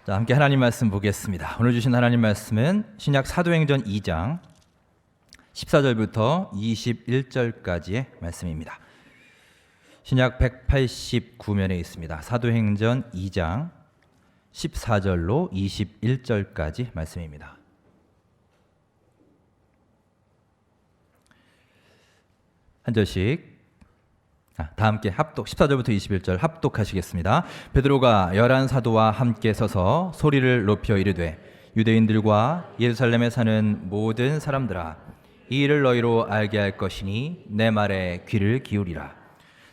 자, 함께 하나님 말씀 보겠습니다. 오늘 주신 하나님 말씀은 신약 사도행전 2장 14절부터 21절까지의 말씀입니다. 신약 189면에 있습니다. 사도행전 2장 14절로 21절까지 말씀입니다. 한 절씩 다 함께 합독 14절부터 21절 합독하시겠습니다. 베드로가 11 사도와 함께 서서 소리를 높여 이르되 유대인들과 예루살렘에 사는 모든 사람들아, 이 일을 너희로 알게 할 것이니 내 말에 귀를 기울이라.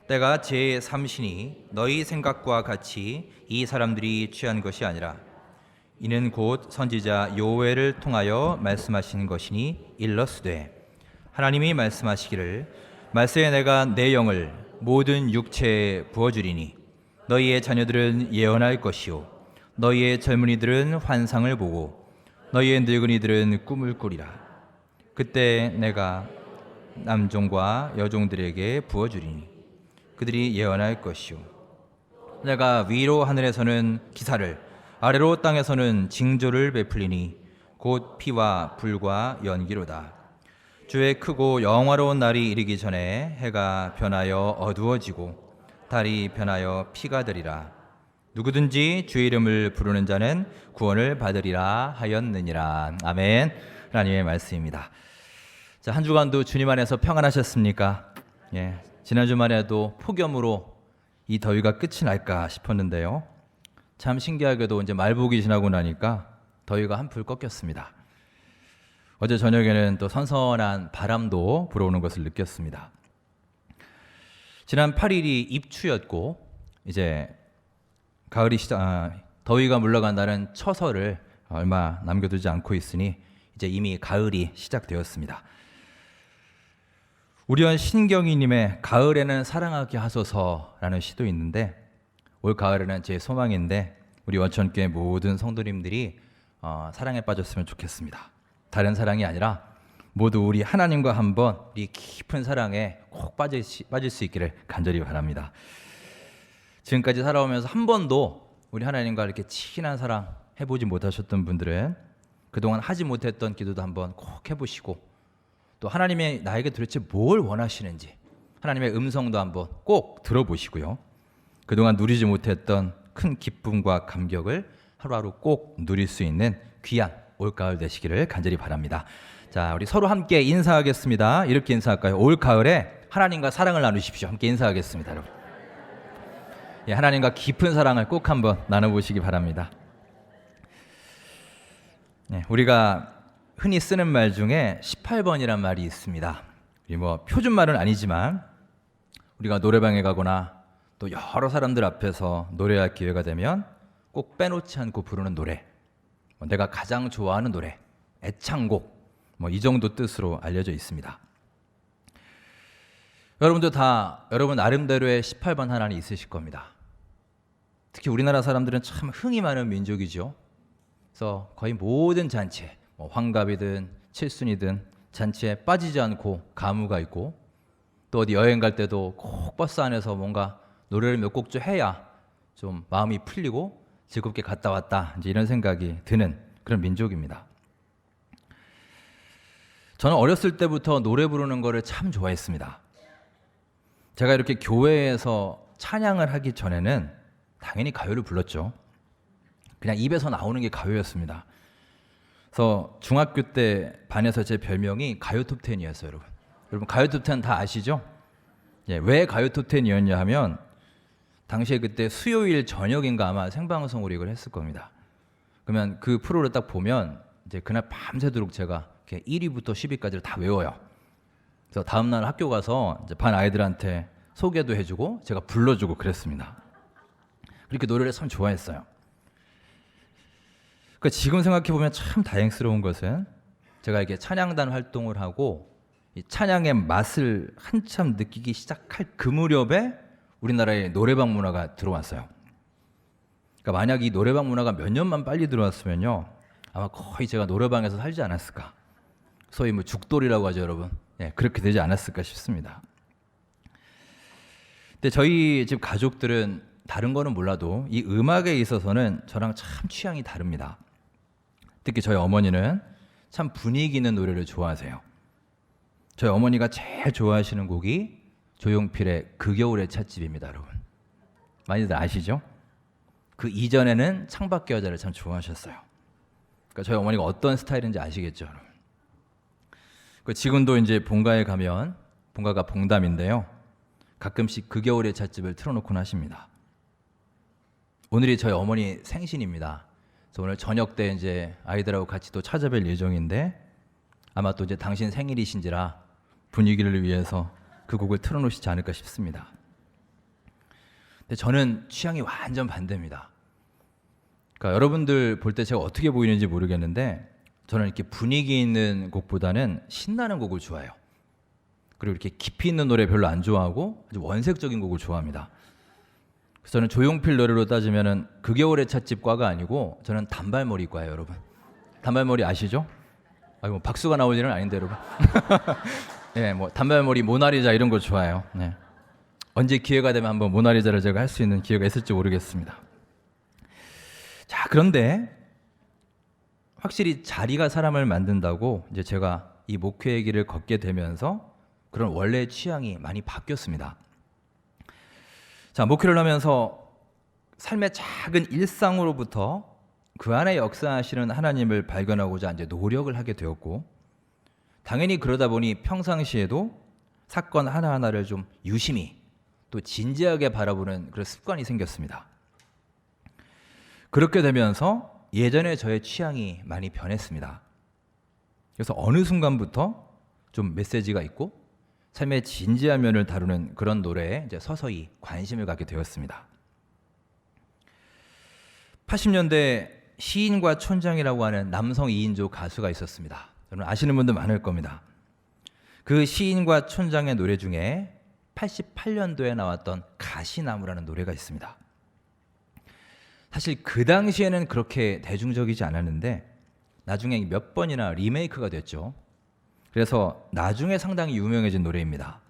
때가 제3시니 너희 생각과 같이 이 사람들이 취한 것이 아니라 이는 곧 선지자 요엘을 통하여 말씀하신 것이니 일러스되 하나님이 말씀하시기를 말세에 내가 내 영을 모든 육체에 부어주리니 너희의 자녀들은 예언할 것이요 너희의 젊은이들은 환상을 보고 너희의 늙은이들은 꿈을 꾸리라. 그때 내가 남종과 여종들에게 부어주리니 그들이 예언할 것이요 내가 위로 하늘에서는 기사를 아래로 땅에서는 징조를 베풀리니 곧 피와 불과 연기로다. 주의 크고 영화로운 날이 이르기 전에 해가 변하여 어두워지고 달이 변하여 피가 되리라. 누구든지 주의 이름을 부르는 자는 구원을 받으리라 하였느니라. 아멘. 하나님의 말씀입니다. 자, 한 주간도 주님 안에서 평안하셨습니까? 지난 주만 해도 폭염으로 이 더위가 끝이 날까 싶었는데요. 참 신기하게도 이제 말복이 지나고 나니까 더위가 한풀 꺾였습니다. 어제 저녁에는 또 선선한 바람도 불어오는 것을 느꼈습니다. 지난 8일이 입추였고 이제 가을이 더위가 물러간다는 처서를 얼마 남겨두지 않고 있으니 이제 이미 가을이 시작되었습니다. 우리원 신경이님의 가을에는 사랑하게 하소서라는 시도 있는데 올 가을에는 제 소망인데 우리 원천교회 모든 성도님들이 사랑에 빠졌으면 좋겠습니다. 다른 사랑이 아니라 모두 우리 하나님과 한번 이 깊은 사랑에 꼭 빠질 수 있기를 간절히 바랍니다. 지금까지 살아오면서 한 번도 우리 하나님과 이렇게 친한 사랑 해보지 못하셨던 분들은 그동안 하지 못했던 기도도 한번 꼭 해보시고 또 하나님의 나에게 도대체 뭘 원하시는지 하나님의 음성도 한번 꼭 들어보시고요. 그동안 누리지 못했던 큰 기쁨과 감격을 하루하루 꼭 누릴 수 있는 귀한 올가을 되시기를 간절히 바랍니다. 자, 우리 서로 함께 인사하겠습니다. 이렇게 인사할까요? 올가을에 하나님과 사랑을 나누십시오. 함께 인사하겠습니다, 여러분. 하나님과 깊은 사랑을 꼭 한번 나눠보시기 바랍니다. 우리가 흔히 쓰는 말 중에 18번이란 말이 있습니다. 표준말은 아니지만 우리가 노래방에 가거나 또 여러 사람들 앞에서 노래할 기회가 되면 꼭 빼놓지 않고 부르는 노래, 내가 가장 좋아하는 노래, 애창곡, 이 정도 뜻으로 알려져 있습니다. 여러분도 다 여러분 나름대로의 18번 하나는 있으실 겁니다. 특히 우리나라 사람들은 참 흥이 많은 민족이죠. 그래서 거의 모든 잔치에 환갑이든 칠순이든 잔치에 빠지지 않고 가무가 있고 또 어디 여행 갈 때도 꼭 버스 안에서 뭔가 노래를 몇 곡 좀 해야 좀 마음이 풀리고 즐겁게 갔다 왔다 이제 이런 생각이 드는 그런 민족입니다. 저는 어렸을 때부터 노래 부르는 거를 참 좋아했습니다. 제가 이렇게 교회에서 찬양을 하기 전에는 당연히 가요를 불렀죠. 그냥 입에서 나오는 게 가요였습니다. 그래서 중학교 때 반에서 제 별명이 가요 톱10이었어요, 여러분. 여러분 가요 톱10 다 아시죠? 왜 가요 톱10이었냐 하면 당시에 그때 수요일 저녁인가 아마 생방송으로 이걸 했을 겁니다. 그러면 그 프로를 딱 보면 이제 그날 밤새도록 제가 1위부터 10위까지를 다 외워요. 그래서 다음날 학교 가서 이제 반 아이들한테 소개도 해주고 제가 불러주고 그랬습니다. 그렇게 노래를 참 좋아했어요. 그러니까 지금 생각해보면 참 다행스러운 것은 제가 이렇게 찬양단 활동을 하고 이 찬양의 맛을 한참 느끼기 시작할 그 무렵에 우리나라에 노래방 문화가 들어왔어요. 그러니까 만약 이 노래방 문화가 몇 년만 빨리 들어왔으면요 아마 거의 제가 노래방에서 살지 않았을까, 소위 죽돌이라고 하죠, 여러분. 그렇게 되지 않았을까 싶습니다. 근데 저희 집 가족들은 다른 거는 몰라도 이 음악에 있어서는 저랑 참 취향이 다릅니다. 특히 저희 어머니는 참 분위기 있는 노래를 좋아하세요. 저희 어머니가 제일 좋아하시는 곡이 조용필의 그 겨울의 찻집입니다, 여러분. 많이들 아시죠? 그 이전에는 창밖의 여자를 참 좋아하셨어요. 그러니까 저희 어머니가 어떤 스타일인지 아시겠죠, 여러분? 지금도 이제 본가에 가면 본가가 봉담인데요. 가끔씩 그 겨울의 찻집을 틀어놓곤 하십니다. 오늘이 저희 어머니 생신입니다. 그래서 오늘 저녁 때 이제 아이들하고 같이 또 찾아뵐 예정인데 아마 또 이제 당신 생일이신지라 분위기를 위해서 그 곡을 틀어놓으시지 않을까 싶습니다. 근데 저는 취향이 완전 반대입니다. 그러니까 여러분들 볼 때 제가 어떻게 보이는지 모르겠는데 저는 이렇게 분위기 있는 곡보다는 신나는 곡을 좋아해요. 그리고 이렇게 깊이 있는 노래 별로 안 좋아하고 아주 원색적인 곡을 좋아합니다. 그래서 저는 조용필 노래로 따지면은 그 겨울의 찻집과가 아니고 저는 단발머리과예요, 여러분. 단발머리 아시죠? 뭐 박수가 나올 일은 아닌데, 여러분. 네, 뭐 단발머리 모나리자 이런 거 좋아해요. 네. 언제 기회가 되면 한번 모나리자를 제가 할 수 있는 기회가 있을지 모르겠습니다. 자, 그런데 확실히 자리가 사람을 만든다고 이제 제가 이 목회의 길을 걷게 되면서 그런 원래의 취향이 많이 바뀌었습니다. 자, 목회를 하면서 삶의 작은 일상으로부터 그 안에 역사하시는 하나님을 발견하고자 이제 노력을 하게 되었고, 당연히 그러다 보니 평상시에도 사건 하나하나를 좀 유심히 또 진지하게 바라보는 그런 습관이 생겼습니다. 그렇게 되면서 예전에 저의 취향이 많이 변했습니다. 그래서 어느 순간부터 좀 메시지가 있고 삶의 진지한 면을 다루는 그런 노래에 이제 서서히 관심을 갖게 되었습니다. 80년대 시인과 촌장이라고 하는 남성 2인조 가수가 있었습니다. 여러분 아시는 분들 많을 겁니다. 그 시인과 촌장의 노래 중에 88년도에 나왔던 가시나무라는 노래가 있습니다. 사실 그 당시에는 그렇게 대중적이지 않았는데 나중에 몇 번이나 리메이크가 됐죠. 그래서 나중에 상당히 유명해진 노래입니다.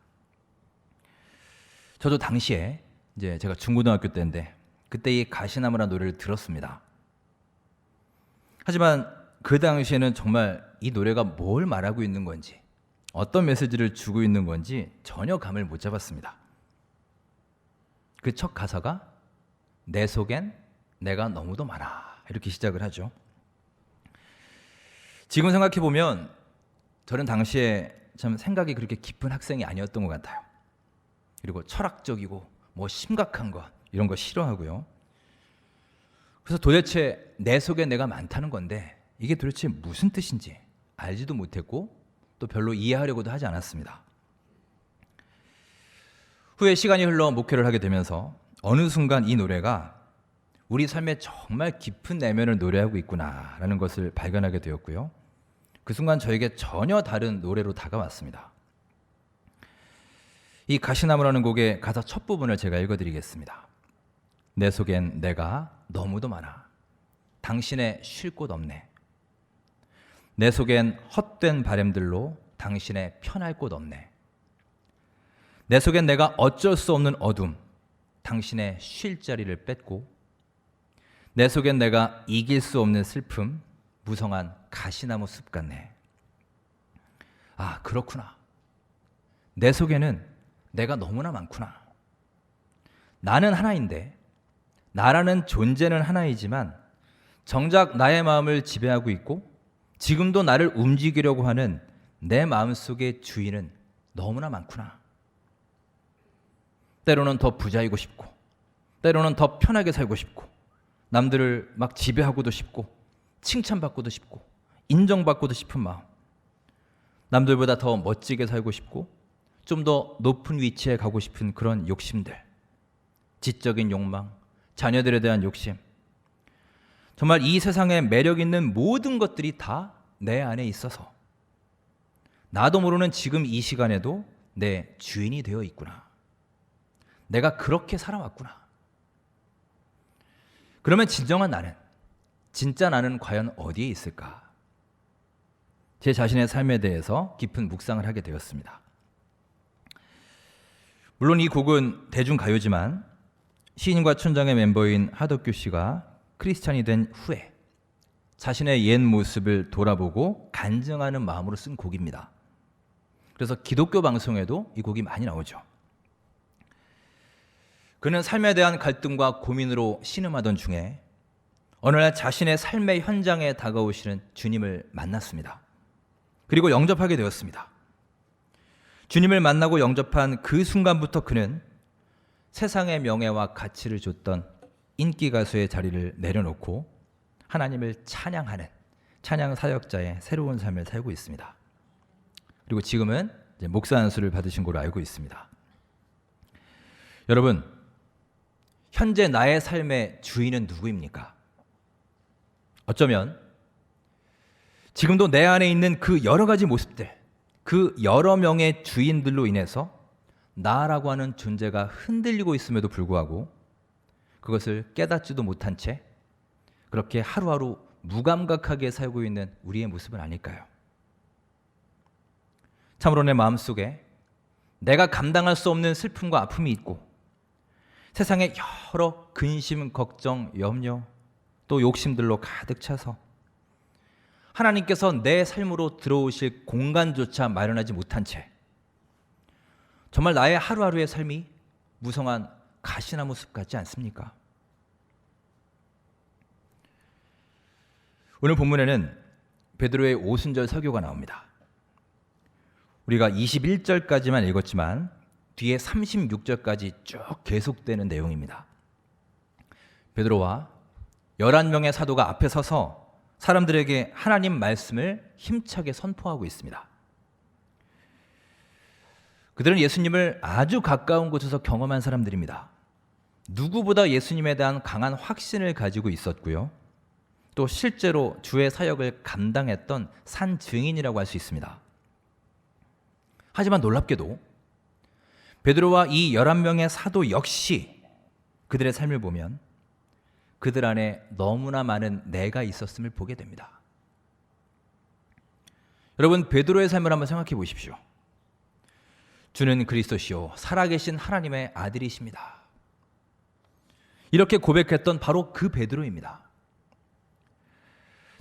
저도 당시에 이제 제가 중고등학교 때인데 그때 이 가시나무라는 노래를 들었습니다. 하지만 그 당시에는 정말 이 노래가 뭘 말하고 있는 건지 어떤 메시지를 주고 있는 건지 전혀 감을 못 잡았습니다. 그 첫 가사가 내 속엔 내가 너무도 많아 이렇게 시작을 하죠. 지금 생각해보면 저는 당시에 참 생각이 그렇게 깊은 학생이 아니었던 것 같아요. 그리고 철학적이고 뭐 심각한 것 이런 거 싫어하고요. 그래서 도대체 내 속에 내가 많다는 건데 이게 도대체 무슨 뜻인지 알지도 못했고 또 별로 이해하려고도 하지 않았습니다. 후에 시간이 흘러 목회를 하게 되면서 어느 순간 이 노래가 우리 삶의 정말 깊은 내면을 노래하고 있구나라는 것을 발견하게 되었고요. 그 순간 저에게 전혀 다른 노래로 다가왔습니다. 이 가시나무라는 곡의 가사 첫 부분을 제가 읽어드리겠습니다. 내 속엔 내가 너무도 많아. 당신의 쉴 곳 없네. 내 속엔 헛된 바램들로 당신의 편할 곳 없네. 내 속엔 내가 어쩔 수 없는 어둠, 당신의 쉴 자리를 뺏고 내 속엔 내가 이길 수 없는 슬픔, 무성한 가시나무 숲 같네. 아, 그렇구나. 내 속에는 내가 너무나 많구나. 나는 하나인데 나라는 존재는 하나이지만 정작 나의 마음을 지배하고 있고 지금도 나를 움직이려고 하는 내 마음속의 주인은 너무나 많구나. 때로는 더 부자이고 싶고 때로는 더 편하게 살고 싶고 남들을 막 지배하고도 싶고 칭찬받고도 싶고 인정받고도 싶은 마음, 남들보다 더 멋지게 살고 싶고 좀 더 높은 위치에 가고 싶은 그런 욕심들, 지적인 욕망, 자녀들에 대한 욕심, 정말 이 세상에 매력 있는 모든 것들이 다 내 안에 있어서 나도 모르는 지금 이 시간에도 내 주인이 되어 있구나. 내가 그렇게 살아왔구나. 그러면 진정한 나는, 진짜 나는 과연 어디에 있을까? 제 자신의 삶에 대해서 깊은 묵상을 하게 되었습니다. 물론 이 곡은 대중가요지만 시인과 촌장의 멤버인 하덕규 씨가 크리스찬이 된 후에 자신의 옛 모습을 돌아보고 간증하는 마음으로 쓴 곡입니다. 그래서 기독교 방송에도 이 곡이 많이 나오죠. 그는 삶에 대한 갈등과 고민으로 신음하던 중에 어느 날 자신의 삶의 현장에 다가오시는 주님을 만났습니다. 그리고 영접하게 되었습니다. 주님을 만나고 영접한 그 순간부터 그는 세상의 명예와 가치를 줬던 인기 가수의 자리를 내려놓고 하나님을 찬양하는 찬양 사역자의 새로운 삶을 살고 있습니다. 그리고 지금은 이제 목사 안수를 받으신 걸로 알고 있습니다. 여러분, 현재 나의 삶의 주인은 누구입니까? 어쩌면 지금도 내 안에 있는 그 여러 가지 모습들, 그 여러 명의 주인들로 인해서 나라고 하는 존재가 흔들리고 있음에도 불구하고 그것을 깨닫지도 못한 채 그렇게 하루하루 무감각하게 살고 있는 우리의 모습은 아닐까요? 참으로 내 마음속에 내가 감당할 수 없는 슬픔과 아픔이 있고 세상에 여러 근심, 걱정, 염려, 또 욕심들로 가득 차서 하나님께서 내 삶으로 들어오실 공간조차 마련하지 못한 채 정말 나의 하루하루의 삶이 무성한 가시나무 숲 같지 않습니까? 오늘 본문에는 베드로의 오순절 설교가 나옵니다. 우리가 21절까지만 읽었지만 뒤에 36절까지 쭉 계속되는 내용입니다. 베드로와 11명의 사도가 앞에 서서 사람들에게 하나님 말씀을 힘차게 선포하고 있습니다. 그들은 예수님을 아주 가까운 곳에서 경험한 사람들입니다. 누구보다 예수님에 대한 강한 확신을 가지고 있었고요. 또 실제로 주의 사역을 감당했던 산 증인이라고 할 수 있습니다. 하지만 놀랍게도 베드로와 이 11명의 사도 역시 그들의 삶을 보면 그들 안에 너무나 많은 내가 있었음을 보게 됩니다. 여러분, 베드로의 삶을 한번 생각해 보십시오. 주는 그리스도시요 살아계신 하나님의 아들이십니다. 이렇게 고백했던 바로 그 베드로입니다.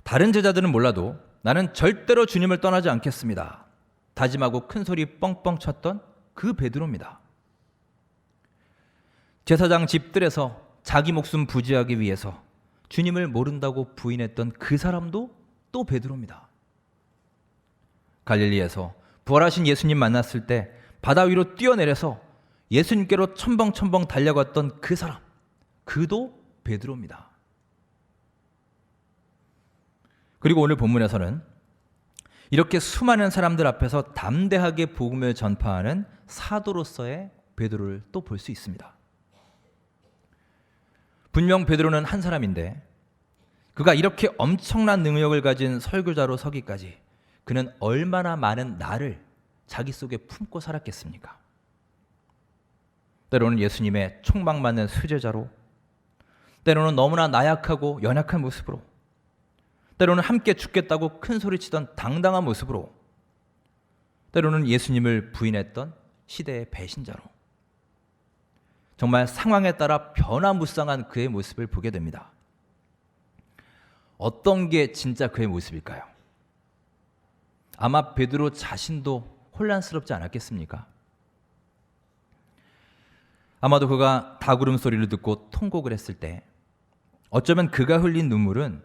다른 제자들은 몰라도 나는 절대로 주님을 떠나지 않겠습니다. 다짐하고 큰 소리 뻥뻥 쳤던 그 베드로입니다. 제사장 집들에서 자기 목숨 부지하기 위해서 주님을 모른다고 부인했던 그 사람도 또 베드로입니다. 갈릴리에서 부활하신 예수님 만났을 때 바다 위로 뛰어내려서 예수님께로 첨벙첨벙 달려갔던 그 사람, 그도 베드로입니다. 그리고 오늘 본문에서는 이렇게 수많은 사람들 앞에서 담대하게 복음을 전파하는 사도로서의 베드로를 또 볼 수 있습니다. 분명 베드로는 한 사람인데 그가 이렇게 엄청난 능력을 가진 설교자로 서기까지 그는 얼마나 많은 나를 자기 속에 품고 살았겠습니까? 때로는 예수님의 총망맞는 수제자로, 때로는 너무나 나약하고 연약한 모습으로, 때로는 함께 죽겠다고 큰 소리치던 당당한 모습으로, 때로는 예수님을 부인했던 시대의 배신자로 정말 상황에 따라 변화무쌍한 그의 모습을 보게 됩니다. 어떤 게 진짜 그의 모습일까요? 아마 베드로 자신도 혼란스럽지 않았겠습니까? 아마도 그가 닭울음 소리를 듣고 통곡을 했을 때 어쩌면 그가 흘린 눈물은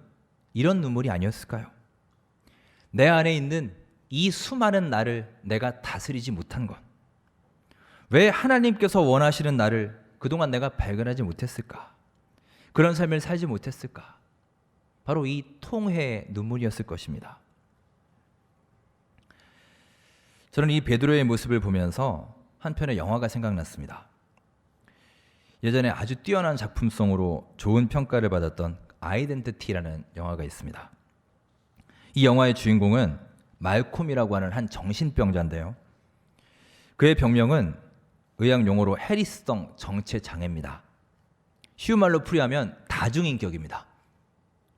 이런 눈물이 아니었을까요? 내 안에 있는 이 수많은 나를 내가 다스리지 못한 것, 왜 하나님께서 원하시는 나를 그동안 내가 발견하지 못했을까? 그런 삶을 살지 못했을까? 바로 이 통회의 눈물이었을 것입니다. 저는 이 베드로의 모습을 보면서 한 편의 영화가 생각났습니다. 예전에 아주 뛰어난 작품성으로 좋은 평가를 받았던 아이덴티티라는 영화가 있습니다. 이 영화의 주인공은 말콤이라고 하는 한 정신병자인데요. 그의 병명은 의학 용어로 해리스성 정체 장애입니다. 쉬운 말로 풀이하면 다중인격입니다.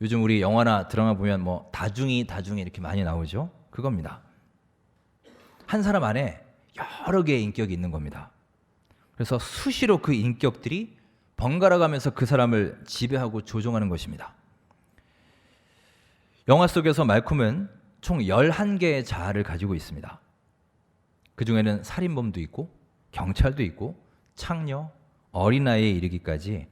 요즘 우리 영화나 드라마 보면 뭐 다중이 이렇게 많이 나오죠. 그겁니다. 한 사람 안에 여러 개의 인격이 있는 겁니다. 그래서 수시로 그 인격들이 번갈아 가면서 그 사람을 지배하고 조종하는 것입니다. 영화 속에서 말콤은 총 11개의 자아를 가지고 있습니다. 그 중에는 살인범도 있고 경찰도 있고 창녀, 어린아이에 이르기까지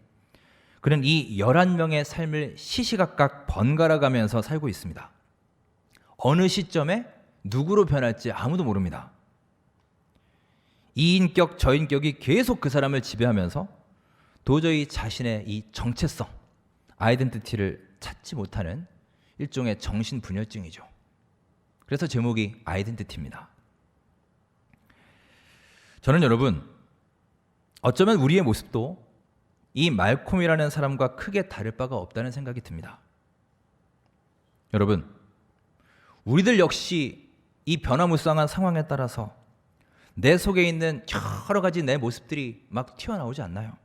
그는 이 11명의 삶을 시시각각 번갈아 가면서 살고 있습니다. 어느 시점에 누구로 변할지 아무도 모릅니다. 이 인격, 저 인격이 계속 그 사람을 지배하면서 도저히 자신의 이 정체성, 아이덴티티를 찾지 못하는 일종의 정신분열증이죠. 그래서 제목이 아이덴티티입니다. 저는 여러분, 어쩌면 우리의 모습도 이 말콤이라는 사람과 크게 다를 바가 없다는 생각이 듭니다. 여러분, 우리들 역시 이 변화무쌍한 상황에 따라서 내 속에 있는 여러 가지 내 모습들이 막 튀어나오지 않나요?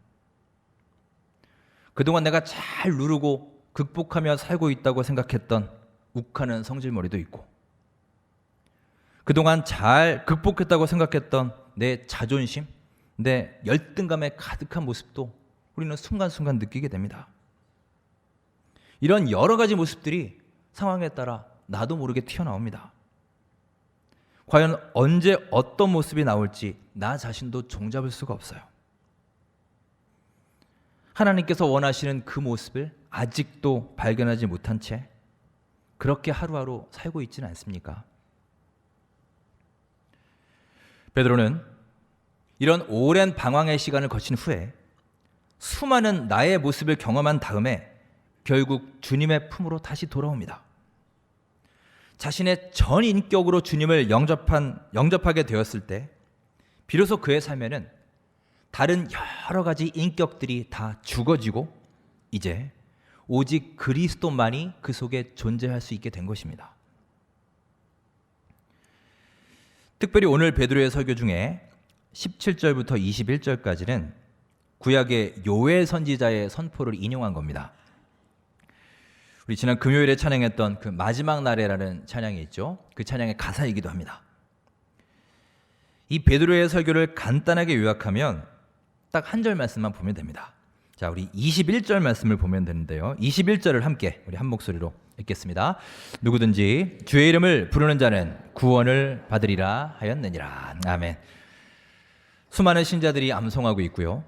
그동안 내가 잘 누르고 극복하며 살고 있다고 생각했던 욱하는 성질머리도 있고, 그동안 잘 극복했다고 생각했던 내 자존심, 내 열등감에 가득한 모습도 우리는 순간순간 느끼게 됩니다. 이런 여러 가지 모습들이 상황에 따라 나도 모르게 튀어나옵니다. 과연 언제 어떤 모습이 나올지 나 자신도 종잡을 수가 없어요. 하나님께서 원하시는 그 모습을 아직도 발견하지 못한 채 그렇게 하루하루 살고 있지는 않습니까? 베드로는 이런 오랜 방황의 시간을 거친 후에 수많은 나의 모습을 경험한 다음에 결국 주님의 품으로 다시 돌아옵니다. 자신의 전 인격으로 주님을 영접하게 되었을 때 비로소 그의 삶에는 다른 여러 가지 인격들이 다 죽어지고 이제 오직 그리스도만이 그 속에 존재할 수 있게 된 것입니다. 특별히 오늘 베드로의 설교 중에 17절부터 21절까지는 구약의 요엘 선지자의 선포를 인용한 겁니다. 우리 지난 금요일에 찬양했던 그 마지막 날에라는 찬양이 있죠. 그 찬양의 가사이기도 합니다. 이 베드로의 설교를 간단하게 요약하면 딱 한 절 말씀만 보면 됩니다. 자, 우리 21절 말씀을 보면 되는데요. 21절을 함께 우리 한 목소리로 읽겠습니다. 누구든지 주의 이름을 부르는 자는 구원을 받으리라 하였느니라. 아멘. 수많은 신자들이 암송하고 있고요.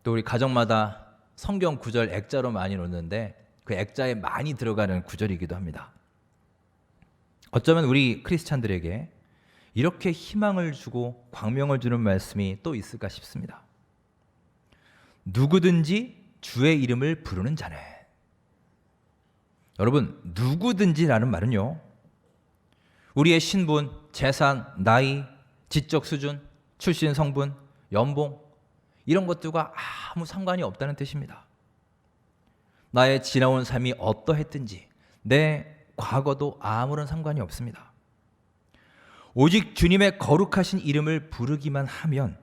또 우리 가정마다 성경 구절 액자로 많이 놓는데 그 액자에 많이 들어가는 구절이기도 합니다. 어쩌면 우리 크리스찬들에게 이렇게 희망을 주고 광명을 주는 말씀이 또 있을까 싶습니다. 누구든지 주의 이름을 부르는 자는, 여러분, 누구든지라는 말은요, 우리의 신분, 재산, 나이, 지적 수준, 출신 성분, 연봉 이런 것들과 아무 상관이 없다는 뜻입니다. 나의 지나온 삶이 어떠했든지 내 과거도 아무런 상관이 없습니다. 오직 주님의 거룩하신 이름을 부르기만 하면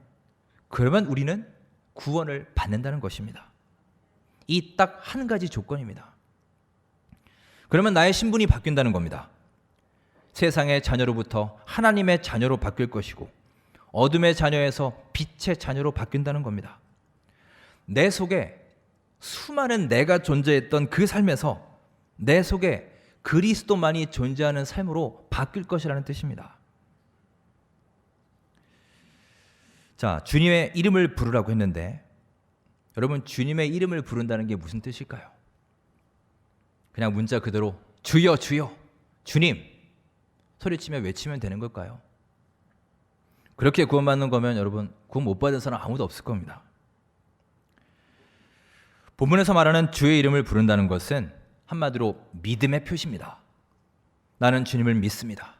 그러면 우리는 구원을 받는다는 것입니다. 이 딱 한 가지 조건입니다. 그러면 나의 신분이 바뀐다는 겁니다. 세상의 자녀로부터 하나님의 자녀로 바뀔 것이고 어둠의 자녀에서 빛의 자녀로 바뀐다는 겁니다. 내 속에 수많은 내가 존재했던 그 삶에서 내 속에 그리스도만이 존재하는 삶으로 바뀔 것이라는 뜻입니다. 자, 주님의 이름을 부르라고 했는데 여러분, 주님의 이름을 부른다는 게 무슨 뜻일까요? 그냥 문자 그대로 주여 주여 주님 소리치며 외치면 되는 걸까요? 그렇게 구원받는 거면 여러분, 구원 못 받은 사람 아무도 없을 겁니다. 본문에서 말하는 주의 이름을 부른다는 것은 한마디로 믿음의 표시입니다. 나는 주님을 믿습니다.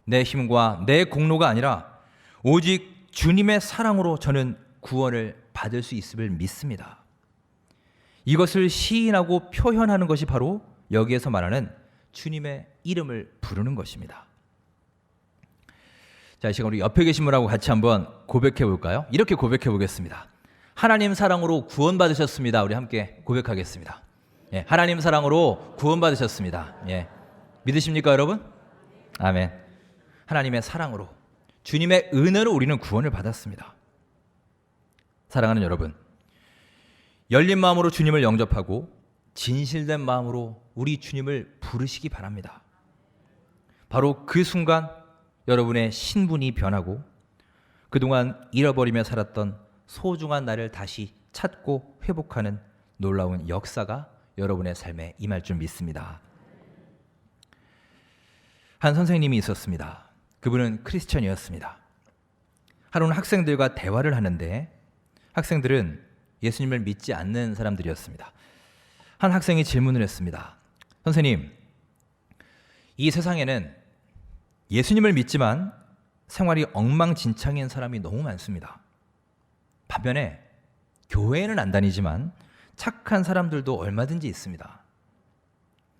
내 힘과 내 공로가 아니라 오직 주님의 사랑으로 저는 구원을 받을 수 있음을 믿습니다. 이것을 시인하고 표현하는 것이 바로 여기에서 말하는 주님의 이름을 부르는 것입니다. 자, 이 시간 우리 옆에 계신 분하고 같이 한번 고백해 볼까요? 이렇게 고백해 보겠습니다. 하나님 사랑으로 구원받으셨습니다. 우리 함께 고백하겠습니다. 예, 하나님 사랑으로 구원받으셨습니다. 예, 믿으십니까 여러분? 아멘. 하나님의 사랑으로, 주님의 은혜로 우리는 구원을 받았습니다. 사랑하는 여러분, 열린 마음으로 주님을 영접하고 진실된 마음으로 우리 주님을 부르시기 바랍니다. 바로 그 순간 여러분의 신분이 변하고 그동안 잃어버리며 살았던 소중한 나를 다시 찾고 회복하는 놀라운 역사가 여러분의 삶에 임할 줄 믿습니다. 한 선생님이 있었습니다. 그분은 크리스천이었습니다. 하루는 학생들과 대화를 하는데 학생들은 예수님을 믿지 않는 사람들이었습니다. 한 학생이 질문을 했습니다. 선생님, 이 세상에는 예수님을 믿지만 생활이 엉망진창인 사람이 너무 많습니다. 반면에 교회에는 안 다니지만 착한 사람들도 얼마든지 있습니다.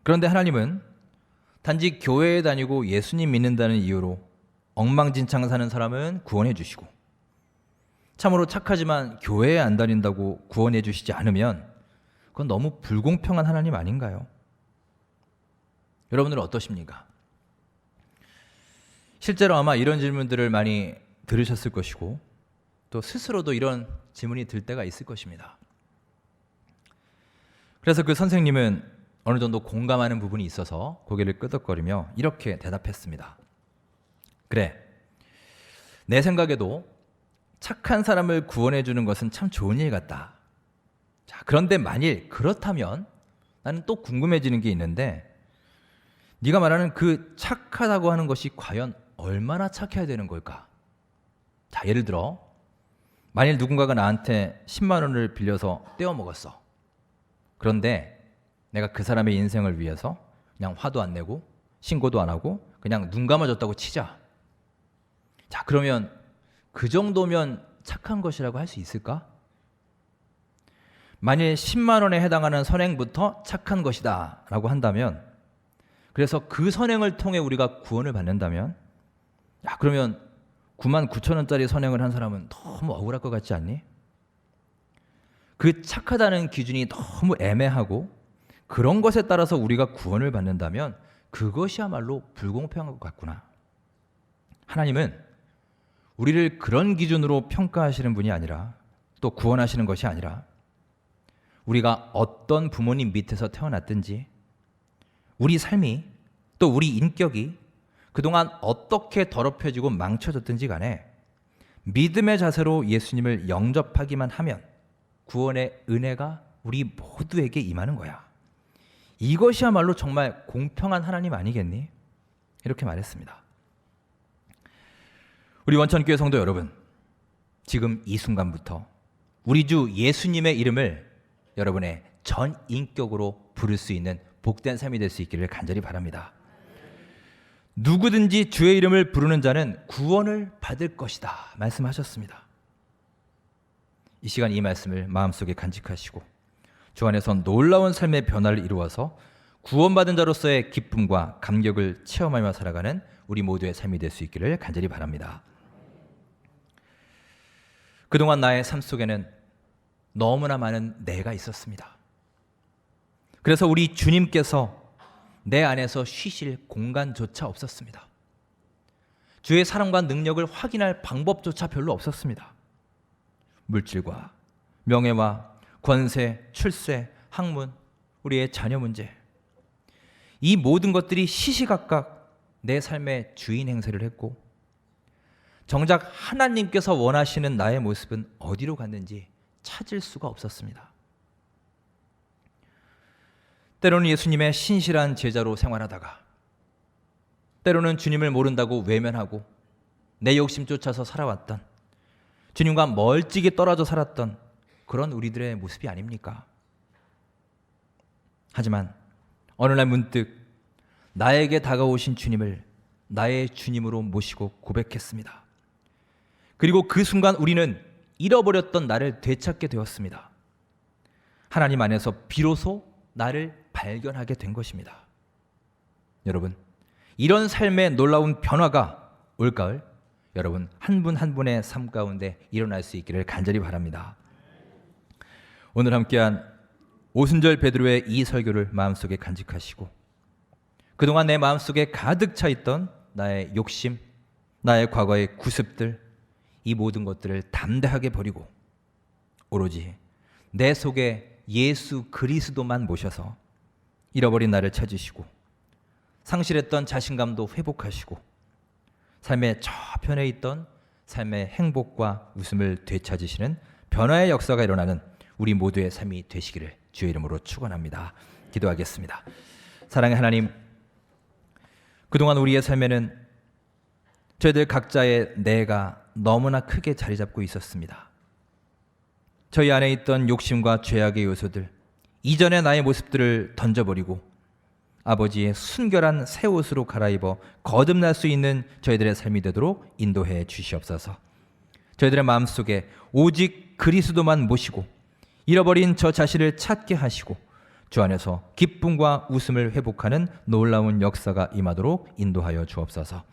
그런데 하나님은 단지 교회에 다니고 예수님 믿는다는 이유로 엉망진창 사는 사람은 구원해 주시고 참으로 착하지만 교회에 안 다닌다고 구원해 주시지 않으면 그건 너무 불공평한 하나님 아닌가요? 여러분들은 어떠십니까? 실제로 아마 이런 질문들을 많이 들으셨을 것이고 또 스스로도 이런 질문이 들 때가 있을 것입니다. 그래서 그 선생님은 어느 정도 공감하는 부분이 있어서 고개를 끄덕거리며 이렇게 대답했습니다. 그래, 내 생각에도 착한 사람을 구원해 주는 것은 참 좋은 일 같다. 자, 그런데 만일 그렇다면 나는 또 궁금해지는 게 있는데 네가 말하는 그 착하다고 하는 것이 과연 얼마나 착해야 되는 걸까? 자, 예를 들어 만일 누군가가 나한테 10만 원을 빌려서 떼어 먹었어. 그런데 내가 그 사람의 인생을 위해서 그냥 화도 안 내고 신고도 안 하고 그냥 눈 감아줬다고 치자. 자, 그러면 그 정도면 착한 것이라고 할 수 있을까? 만일 10만 원에 해당하는 선행부터 착한 것이다 라고 한다면, 그래서 그 선행을 통해 우리가 구원을 받는다면, 야, 그러면 9만 9천 원짜리 선행을 한 사람은 너무 억울할 것 같지 않니? 그 착하다는 기준이 너무 애매하고 그런 것에 따라서 우리가 구원을 받는다면 그것이야말로 불공평한 것 같구나. 하나님은 우리를 그런 기준으로 평가하시는 분이 아니라, 또 구원하시는 것이 아니라, 우리가 어떤 부모님 밑에서 태어났든지 우리 삶이 또 우리 인격이 그동안 어떻게 더럽혀지고 망쳐졌든지 간에 믿음의 자세로 예수님을 영접하기만 하면 구원의 은혜가 우리 모두에게 임하는 거야. 이것이야말로 정말 공평한 하나님 아니겠니? 이렇게 말했습니다. 우리 원천교회 성도 여러분, 지금 이 순간부터 우리 주 예수님의 이름을 여러분의 전 인격으로 부를 수 있는 복된 삶이 될 수 있기를 간절히 바랍니다. 누구든지 주의 이름을 부르는 자는 구원을 받을 것이다 말씀하셨습니다. 이 시간 이 말씀을 마음속에 간직하시고 주 안에서 놀라운 삶의 변화를 이루어서 구원받은 자로서의 기쁨과 감격을 체험하며 살아가는 우리 모두의 삶이 될 수 있기를 간절히 바랍니다. 그동안 나의 삶 속에는 너무나 많은 내가 있었습니다. 그래서 우리 주님께서 내 안에서 쉬실 공간조차 없었습니다. 주의 사랑과 능력을 확인할 방법조차 별로 없었습니다. 물질과 명예와 권세, 출세, 학문, 우리의 자녀 문제, 이 모든 것들이 시시각각 내 삶의 주인 행세를 했고 정작 하나님께서 원하시는 나의 모습은 어디로 갔는지 찾을 수가 없었습니다. 때로는 예수님의 신실한 제자로 생활하다가 때로는 주님을 모른다고 외면하고 내 욕심 쫓아서 살아왔던, 주님과 멀찍이 떨어져 살았던 그런 우리들의 모습이 아닙니까? 하지만 어느 날 문득 나에게 다가오신 주님을 나의 주님으로 모시고 고백했습니다. 그리고 그 순간 우리는 잃어버렸던 나를 되찾게 되었습니다. 하나님 안에서 비로소 나를 발견하게 된 것입니다. 여러분, 이런 삶의 놀라운 변화가 올가을 여러분 한 분 한 분의 삶 가운데 일어날 수 있기를 간절히 바랍니다. 오늘 함께한 오순절 베드로의 이 설교를 마음속에 간직하시고 그동안 내 마음속에 가득 차 있던 나의 욕심, 나의 과거의 구습들, 이 모든 것들을 담대하게 버리고 오로지 내 속에 예수 그리스도만 모셔서 잃어버린 나를 찾으시고 상실했던 자신감도 회복하시고 삶의 저편에 있던 삶의 행복과 웃음을 되찾으시는 변화의 역사가 일어나는 우리 모두의 삶이 되시기를 주의 이름으로 축원합니다. 기도하겠습니다. 사랑의 하나님, 그동안 우리의 삶에는 저희들 각자의 내가 너무나 크게 자리 잡고 있었습니다. 저희 안에 있던 욕심과 죄악의 요소들, 이전의 나의 모습들을 던져버리고 아버지의 순결한 새 옷으로 갈아입어 거듭날 수 있는 저희들의 삶이 되도록 인도해 주시옵소서. 저희들의 마음속에 오직 그리스도만 모시고 잃어버린 저 자신을 찾게 하시고 주 안에서 기쁨과 웃음을 회복하는 놀라운 역사가 임하도록 인도하여 주옵소서.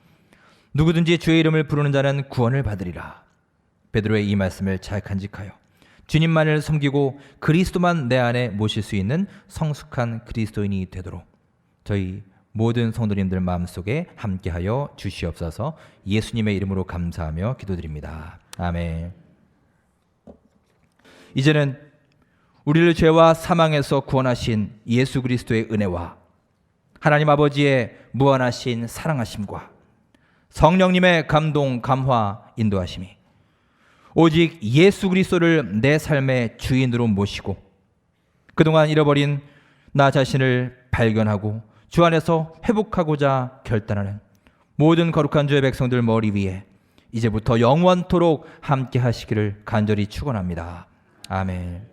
누구든지 주의 이름을 부르는 자는 구원을 받으리라. 베드로의 이 말씀을 잘 간직하여 주님만을 섬기고 그리스도만 내 안에 모실 수 있는 성숙한 그리스도인이 되도록 저희 모든 성도님들 마음속에 함께하여 주시옵소서. 예수님의 이름으로 감사하며 기도드립니다. 아멘. 이제는 우리를 죄와 사망에서 구원하신 예수 그리스도의 은혜와 하나님 아버지의 무한하신 사랑하심과 성령님의 감동, 감화, 인도하심이 오직 예수 그리스도를 내 삶의 주인으로 모시고 그동안 잃어버린 나 자신을 발견하고 주 안에서 회복하고자 결단하는 모든 거룩한 주의 백성들 머리 위에 이제부터 영원토록 함께 하시기를 간절히 축원합니다. 아멘.